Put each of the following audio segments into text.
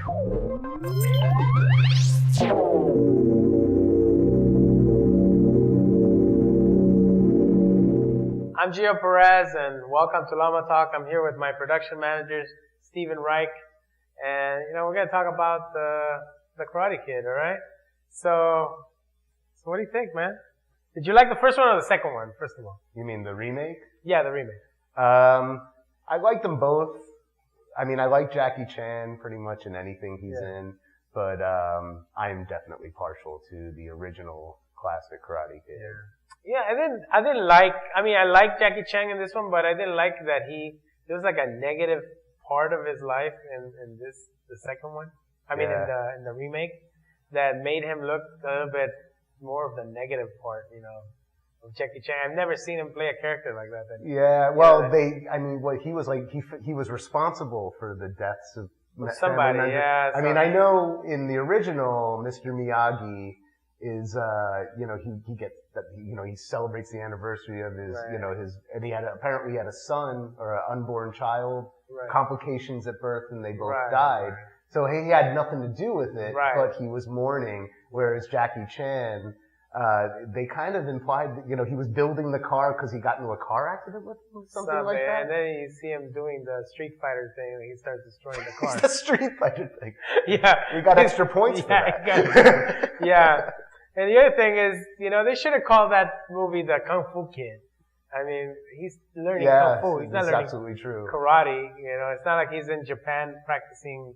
I'm Gio Perez, and welcome to Lama Talk. I'm here with my production managers, Steven Reich, and we're gonna talk about the Karate Kid. All right. So what do you think, man? Did you like the first one or the second one? First of all. You mean the remake? Yeah, the remake. I like them both. I mean, I like Jackie Chan pretty much in anything he's in, but I am definitely partial to the original classic Karate Kid. Yeah, I didn't like. I mean, I like Jackie Chan in this one, but I didn't like that there was like a negative part of his life in the second one. I mean, in the remake, that made him look a little bit more of the negative part, of Jackie Chan. I've never seen him play a character like that. He was responsible for the deaths of somebody. Yeah. I mean, I know in the original, Mr. Miyagi is, he celebrates the anniversary of his, and apparently he had a son or an unborn child, complications at birth, and they both died. Right. So he had nothing to do with it, Right. but he was mourning, whereas Jackie Chan, they kind of implied that, he was building the car because he got into a car accident with him, something like that. And then you see him doing the Street Fighter thing, and he starts destroying the car. It's the Street Fighter thing. Yeah. We got extra points for that. Yeah. And the other thing is, they should have called that movie the Kung Fu Kid. I mean, he's learning Kung Fu. He's not learning absolutely true. karate. It's not like he's in Japan practicing,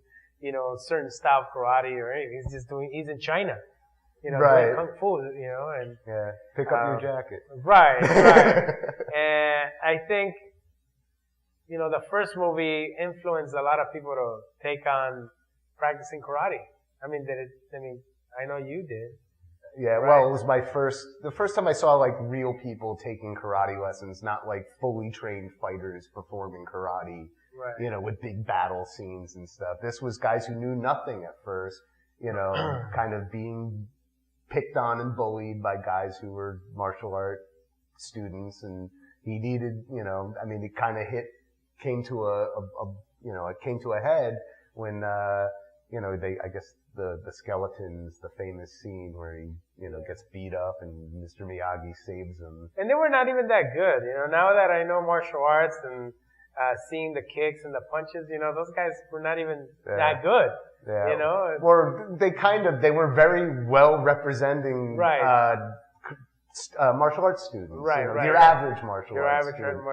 certain style of karate or anything. He's in China. Doing Kung Fu, and. Yeah. Pick up your jacket. Right. And I think, the first movie influenced a lot of people to take on practicing karate. I mean, I know you did. Yeah, well, it was the first time I saw like real people taking karate lessons, not like fully trained fighters performing karate, with big battle scenes and stuff. This was guys who knew nothing at first, kind of being picked on and bullied by guys who were martial art students, and he needed, it kind of came to a head when, I guess the skeletons, the famous scene where he, gets beat up and Mr. Miyagi saves him. And they were not even that good, Now that I know martial arts and seeing the kicks and the punches, those guys were not even that good. Yeah. Or they were very well representing martial arts students. Your average martial arts student.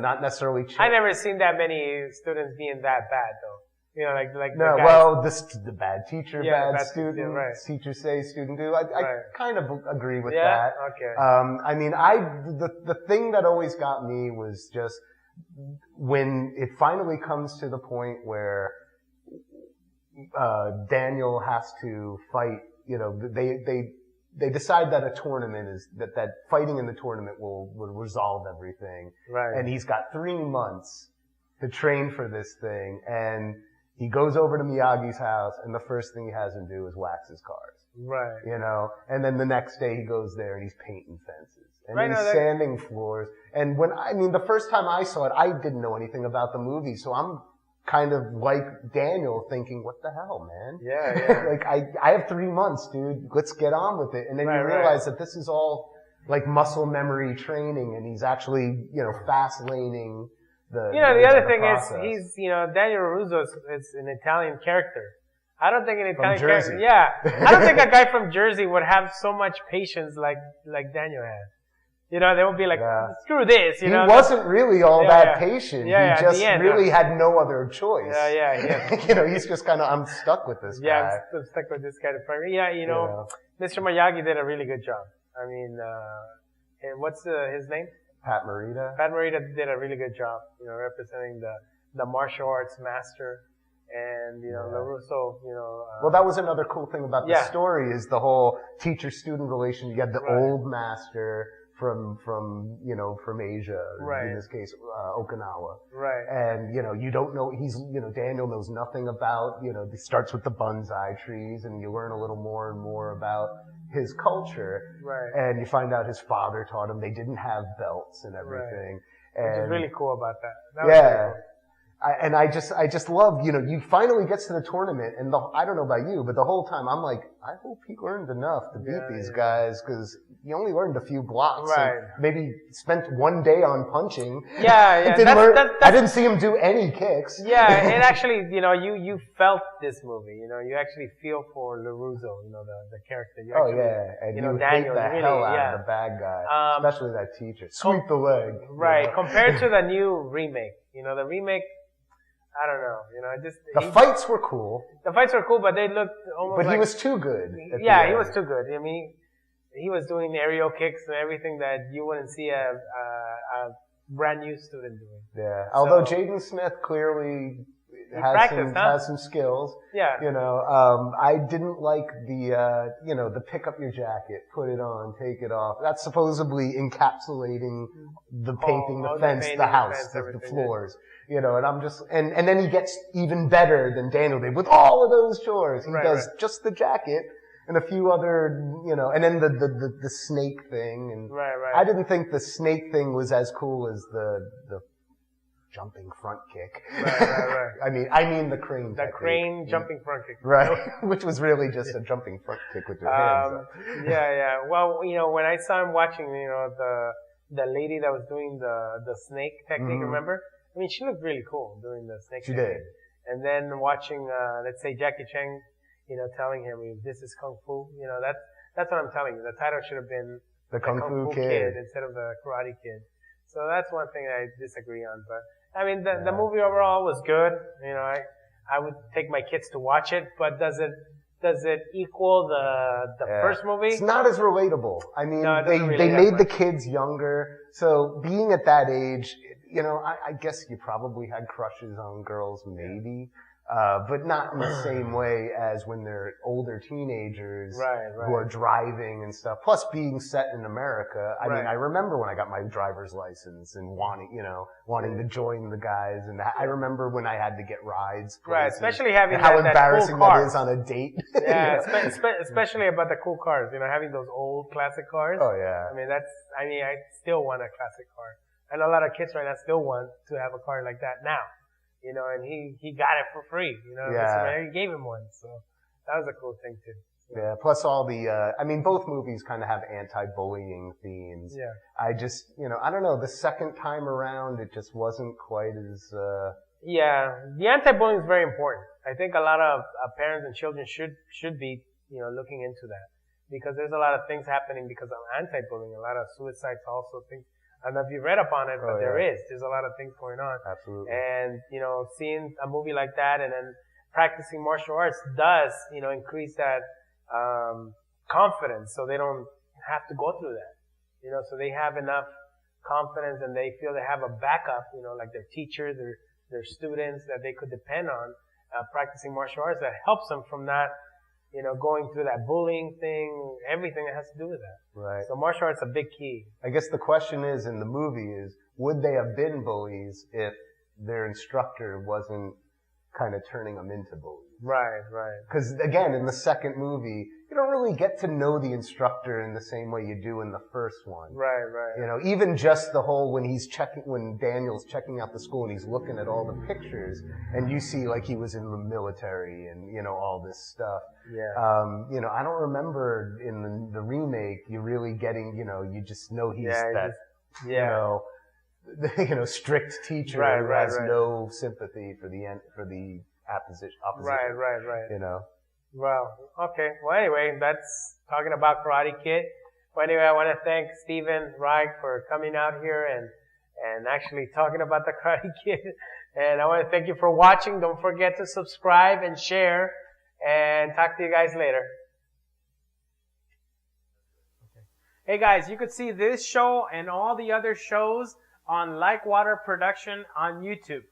Not necessarily I never seen that many students being that bad though. The bad teacher, bad student, teacher say, student do. I kind of agree with that. Okay. The thing that always got me was just when it finally comes to the point where, Daniel has to fight, they decide that a tournament that fighting in the tournament will resolve everything. Right. And he's got 3 months to train for this thing, and he goes over to Miyagi's house, and the first thing he has him do is wax his cars. Right. And then the next day he goes there and he's painting fences. And he's sanding floors. And the first time I saw it, I didn't know anything about the movie, so I'm kind of like Daniel thinking, what the hell, man? Yeah. I have 3 months, dude. Let's get on with it. And then you realize that this is all like muscle memory training, and he's actually, fast laning the other thing process. is, Daniel Russo is an Italian character. I don't think an Italian character. Jersey. Yeah. I don't think a guy from Jersey would have so much patience like Daniel had. They would be like, screw this, He wasn't really all that patient. He just really had no other choice. Yeah. He's just kind of, I'm stuck with this guy. Yeah, I'm stuck with this guy. Mr. Miyagi did a really good job. I mean, what's his name? Pat Morita. Pat Morita did a really good job, representing the martial arts master. And, LaRusso, well, that was another cool thing about the story is the whole teacher-student relation. You had the old master from Asia, in this case, Okinawa. Right. And, you don't know, Daniel knows nothing about, he starts with the bonsai trees, and you learn a little more and more about his culture. Right. And you find out his father taught him they didn't have belts and everything. Right. Which is really cool about that. That was really cool. I just love, you finally gets to the tournament, and I don't know about you, but the whole time I'm like, I hope he learned enough to beat these guys, because he only learned a few blocks. Right. And maybe spent one day on punching. Yeah. I didn't see him do any kicks. Yeah, and actually, you felt this movie. You actually feel for LaRusso, the character. You actually, and you Daniel, hate the really, hell out of the bad guy, especially that teacher. Sweep the leg. Right, compared to the new remake. The remake, I don't know. The fights were cool. The fights were cool, but they looked almost But like, he was too good. Yeah, he was too good. I mean, he was doing aerial kicks and everything that you wouldn't see a brand new student doing. Yeah. Although Jaden Smith clearly has some skills. Yeah. I didn't like the pick up your jacket, put it on, take it off. That's supposedly encapsulating the painting, the fence, the house, the floors. And I'm just, and then he gets even better than Daniel did with all of those chores. He does just the jacket and a few other, and then the snake thing. And I didn't think the snake thing was as cool as the jumping front kick. Right. I mean the crane. The technique. Crane jumping front kick. Right. Which was really just a jumping front kick with your hands. Yeah. Well, when I saw him watching, the lady that was doing the snake technique, remember? I mean, she looked really cool doing the snake technique. She did. And then watching, let's say Jackie Chan, telling him, this is Kung Fu, that's what I'm telling you. The title should have been the Kung Fu Kid instead of the Karate Kid. So that's one thing I disagree on. But I mean, the movie overall was good. I would take my kids to watch it, but does it equal the first movie? It's not as relatable. I mean, No, they made the kids younger, so being at that age, I guess you probably had crushes on girls, maybe. But not in the same way as when they're older teenagers who are driving and stuff. Plus being set in America. I mean, I remember when I got my driver's license and wanting to join the guys. And I remember when I had to get rides. Right, especially having how that embarrassing cool that is on a date. Yeah, especially about the cool cars. Having those old classic cars. Oh yeah. I still want a classic car. And a lot of kids right now still want to have a car like that now. And he got it for free. He gave him one, so that was a cool thing too. Yeah. Plus all the, both movies kind of have anti-bullying themes. Yeah. I just, I don't know. The second time around, it just wasn't quite as. Yeah, the anti-bullying is very important. I think a lot of parents and children should be, looking into that, because there's a lot of things happening because of anti-bullying. A lot of suicides also things. I don't know if you read up on it, but there's a lot of things going on. Absolutely. And, seeing a movie like that and then practicing martial arts does, increase that, confidence so they don't have to go through that. So they have enough confidence and they feel they have a backup, like their teachers, their students that they could depend on, practicing martial arts that helps them from not, going through that bullying thing, everything that has to do with that. Right. So martial arts is a big key. I guess the question is in the movie is, would they have been bullies if their instructor wasn't kind of turning them into bullies? Right. Because again, in the second movie, you don't really get to know the instructor in the same way you do in the first one. Right. Even just the whole when Daniel's checking out the school and he's looking at all the pictures and you see like he was in the military and, all this stuff. Yeah. I don't remember in the remake you really getting, you just know he's strict teacher who has no sympathy for the opposition. Right. Well, okay. Well, anyway, that's talking about Karate Kid. Well, anyway, I want to thank Steven Reich for coming out here and actually talking about the Karate Kid. And I want to thank you for watching. Don't forget to subscribe and share. And talk to you guys later. Okay. Hey guys, you could see this show and all the other shows on Like Water Production on YouTube.